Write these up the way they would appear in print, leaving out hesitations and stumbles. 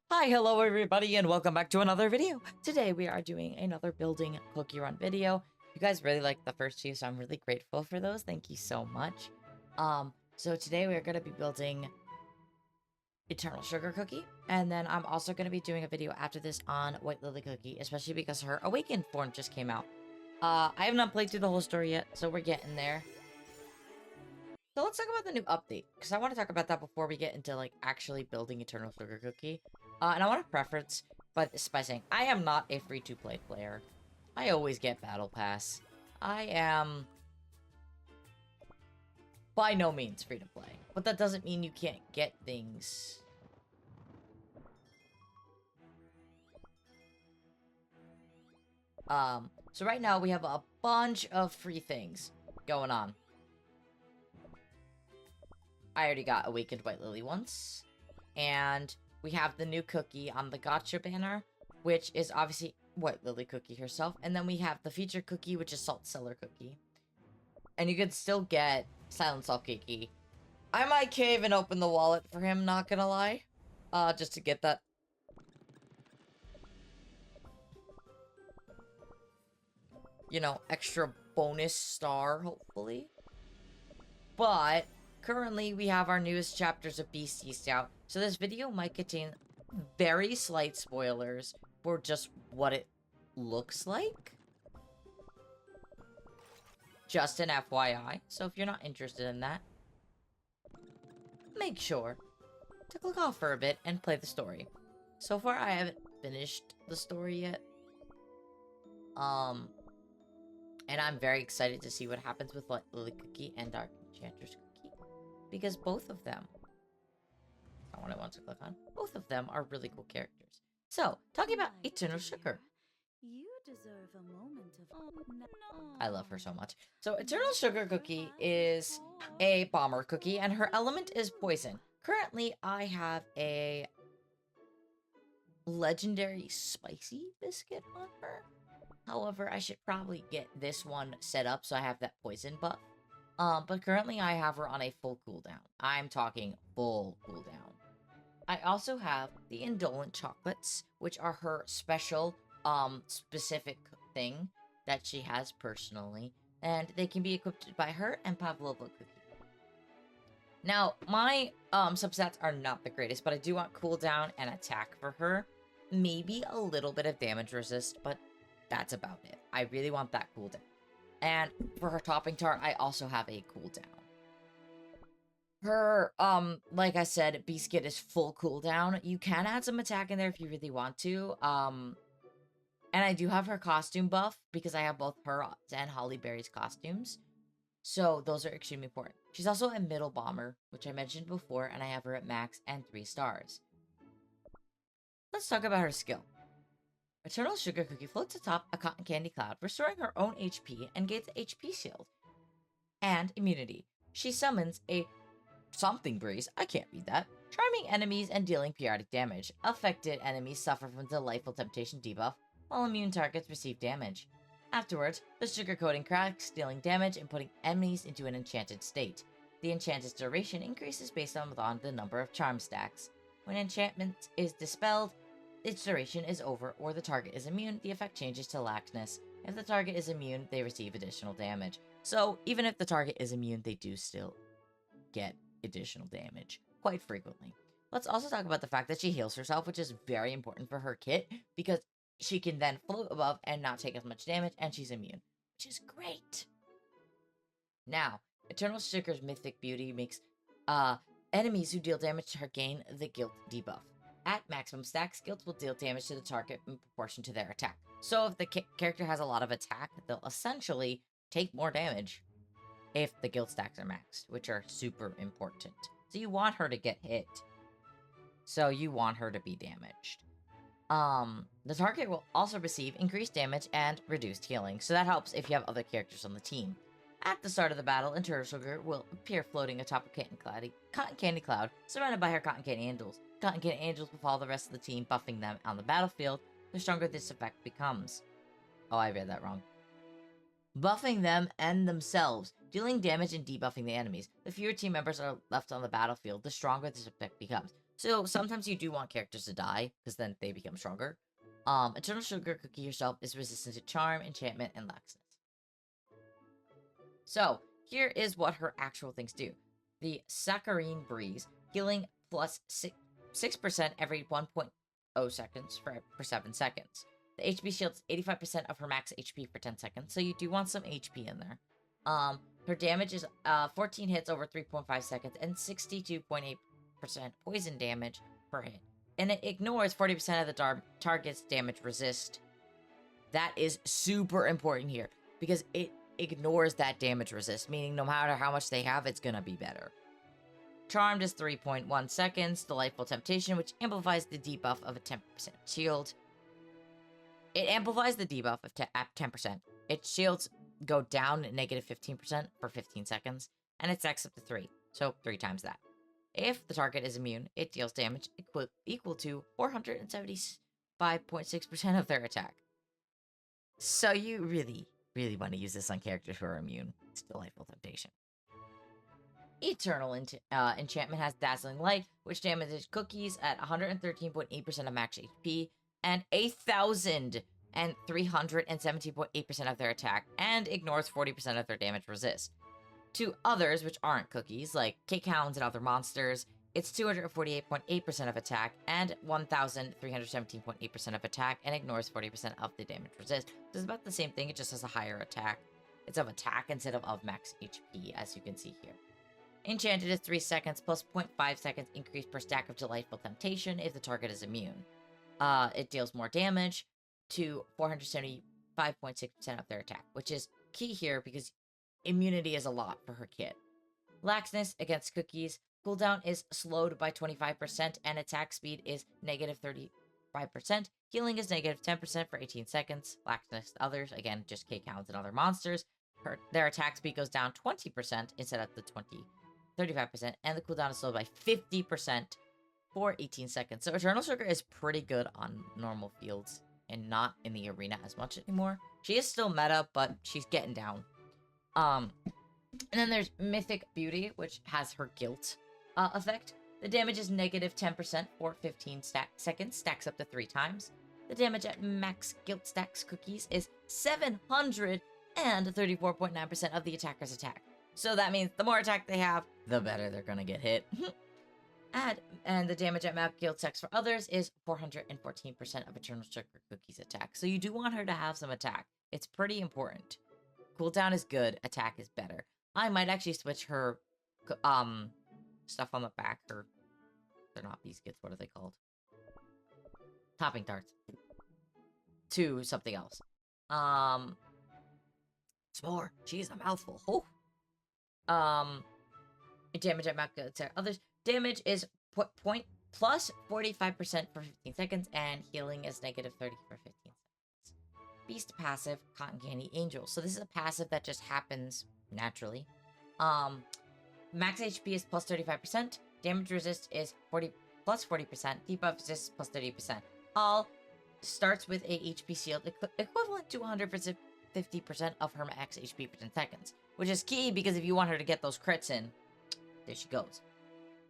Hi, hello everybody, and welcome back to another video. Today we are doing another building cookie run video. You guys really liked the first two, so I'm really grateful for those. Thank you so much. So today we're gonna be building Eternal Sugar Cookie, and then I'm also gonna be doing a video after this on White Lily Cookie, especially because her Awakened form just came out. I have not played through the whole story yet, so we're getting there. So let's talk about the new update, because I want to talk about that before we get into, like, actually building Eternal Sugar Cookie. And I want to preference by saying, I am not a free-to-play player. I always get Battle Pass. I am by no means free-to-play. But that doesn't mean you can't get things. So right now we have a bunch of free things going on. I already got Awakened White Lily once. And we have the new cookie on the Gotcha banner, which is obviously White Lily Cookie herself. And then we have the feature cookie, which is Salt Cellar Cookie. And you can still get Silent Salt Cookie. I might cave and open the wallet for him, not gonna lie. Just to get that. You know, extra bonus star, hopefully. But currently, we have our newest chapters of Beasties out, so this video might contain very slight spoilers for just what it looks like. Just an FYI, so if you're not interested in that, make sure to click off for a bit and play the story. So far, I haven't finished the story yet. And I'm very excited to see what happens with Lily Cookie and Dark Enchantress Cookie. Because both of them, not what I want to click on, both of them are really cool characters. So, talking about Eternal Sugar. You deserve a moment of... I love her so much. So, Eternal Sugar Cookie is a bomber cookie, and her element is poison. Currently, I have a legendary spicy biscuit on her. However, I should probably get this one set up so I have that poison buff. But currently I have her on a full cooldown. I'm talking full cooldown. I also have the Indolent Chocolates, which are her special, specific thing that she has personally. And they can be equipped by her and Pavlova Cookie. Now, my, substats are not the greatest, but I do want cooldown and attack for her. Maybe a little bit of damage resist, but that's about it. I really want that cooldown. And for her topping tart, I also have a cooldown. Her, like I said, Biscuit is full cooldown. You can add some attack in there if you really want to. And I do have her costume buff because I have both her and Holly Berry's costumes. So those are extremely important. She's also a middle bomber, which I mentioned before, and I have her at max and 3 stars. Let's talk about her skill. Eternal Sugar Cookie floats atop a cotton candy cloud, restoring her own HP and gains HP shield and immunity. She summons a something breeze, I can't read that, charming enemies and dealing periodic damage. Affected enemies suffer from delightful temptation debuff, while immune targets receive damage. Afterwards, the sugar coating cracks, dealing damage and putting enemies into an enchanted state. The enchanted's duration increases based on the number of charm stacks. When enchantment is dispelled, its duration is over, or the target is immune, the effect changes to laxness. If the target is immune, they receive additional damage. So, even if the target is immune, they do still get additional damage, quite frequently. Let's also talk about the fact that she heals herself, which is very important for her kit, because she can then float above and not take as much damage, and she's immune, which is great. Now, Eternal Sugar's Mythic Beauty makes, enemies who deal damage to her gain the Guilt debuff. At maximum stacks, guilds will deal damage to the target in proportion to their attack. So if the character has a lot of attack, they'll essentially take more damage if the guild stacks are maxed, which are super important. So you want her to get hit. So you want her to be damaged. The target will also receive increased damage and reduced healing, so that helps if you have other characters on the team. At the start of the battle, Eternal Sugar will appear floating atop a cotton candy cloud, surrounded by her cotton candy angels. Cotton candy angels will follow the rest of the team, buffing them on the battlefield. The stronger this effect becomes. Oh, I read that wrong. Buffing them and themselves, dealing damage and debuffing the enemies. The fewer team members are left on the battlefield, the stronger this effect becomes. So sometimes you do want characters to die, because then they become stronger. Eternal Sugar Cookie herself is resistant to Charm, Enchantment, and Laxness. So, here is what her actual things do. The Saccharine Breeze, healing plus 6% every 1.0 seconds for 7 seconds. The HP shields 85% of her max HP for 10 seconds, so you do want some HP in there. Her damage is 14 hits over 3.5 seconds and 62.8% poison damage per hit. And it ignores 40% of the target's damage resist. That is super important here, because it ignores that damage resist, meaning no matter how much they have, it's gonna be better. Charmed is 3.1 seconds. Delightful Temptation, which amplifies the debuff of a 10% shield. It amplifies the debuff of at 10%. Its shields go down at negative 15% for 15 seconds, and it stacks up to 3, so 3 times that. If the target is immune, it deals damage equal to 475.6% of their attack. So you really want to use this on characters who are immune. It's Delightful Temptation. Eternal Enchantment has Dazzling Light, which damages cookies at 113.8% of max HP and 1,317.8% of their attack, and ignores 40% of their damage resist. To others, which aren't cookies, like cake hounds and other monsters, it's 248.8% of attack and 1,317.8% of attack, and ignores 40% of the damage resist. So it's about the same thing, it just has a higher attack. It's of attack instead of max HP, as you can see here. Enchanted is 3 seconds plus 0.5 seconds increase per stack of Delightful Temptation if the target is immune. It deals more damage to 475.6% of their attack, which is key here because immunity is a lot for her kit. Laxness against cookies. Cooldown is slowed by 25% and attack speed is negative 35%. Healing is negative 10% for 18 seconds. Laxness to others, again, just cake hounds and other monsters. Their attack speed goes down 20% instead of the 35%, and the cooldown is slowed by 50% for 18 seconds. So Eternal Sugar is pretty good on normal fields and not in the arena as much anymore. She is still meta, but she's getting down. And then there's Mythic Beauty, which has her guilt effect. The damage is negative 10% for 15 seconds, stacks up to 3 times. The damage at max guilt stacks cookies is 734.9% of the attacker's attack. So that means the more attack they have, the better they're gonna get hit. And the damage at max guilt stacks for others is 414% of Eternal Sugar Cookie's attack. So you do want her to have some attack. It's pretty important. Cooldown is good, attack is better. I might actually switch her stuff on the back, or they're not biscuits, what are they called? Topping tarts. To something else. S'more. Jeez, a mouthful. Oh. Damage at max others. Damage is plus 45% for 15 seconds, and healing is negative 30 for 15 seconds. Beast passive, Cotton Candy Angel. So this is a passive that just happens naturally. Max HP is plus 35%. Damage resist is plus 40%. Debuff resist plus 30%. All starts with a HP shield equivalent to 150% of her max HP for 10 seconds. Which is key because if you want her to get those crits in, there she goes.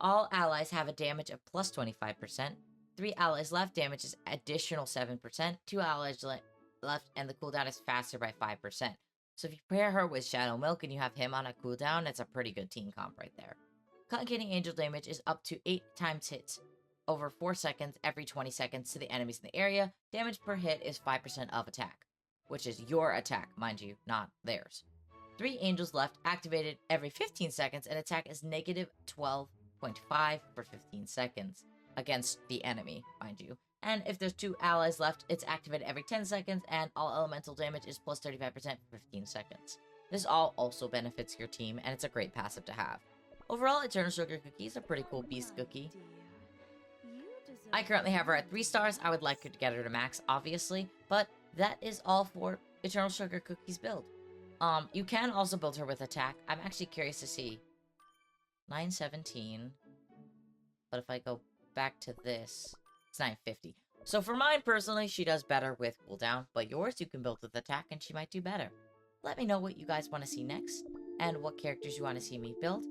All allies have a damage of plus 25%. 3 allies left, damage is additional 7%. 2 allies left, and the cooldown is faster by 5%. So if you pair her with Shadow Milk and you have him on a cooldown, it's a pretty good team comp right there. Cotton Candy Angel damage is up to 8 times hits over 4 seconds every 20 seconds to the enemies in the area. Damage per hit is 5% of attack, which is your attack, mind you, not theirs. 3 angels left, activated every 15 seconds, and attack is negative 12.5 for 15 seconds against the enemy, mind you. And if there's 2 allies left, it's activated every 10 seconds, and all elemental damage is plus 35% for 15 seconds. This all also benefits your team, and it's a great passive to have. Overall, Eternal Sugar Cookie is a pretty cool beast cookie. I currently have her at 3 stars. I would like her to get her to max, obviously, but that is all for Eternal Sugar Cookie's build. You can also build her with attack. I'm actually curious to see. 917. But if I go back to this, it's 950. So for mine, personally, she does better with cooldown. But yours, you can build with attack, and she might do better. Let me know what you guys want to see next, and what characters you want to see me build.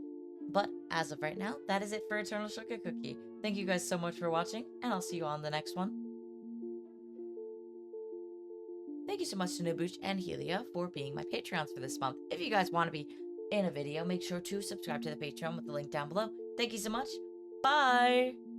But as of right now, that is it for Eternal Sugar Cookie. Thank you guys so much for watching, and I'll see you on the next one. Thank you so much to Nabush and Helia for being my Patreons for this month. If you guys want to be in a video, make sure to subscribe to the Patreon with the link down below. Thank you so much. Bye!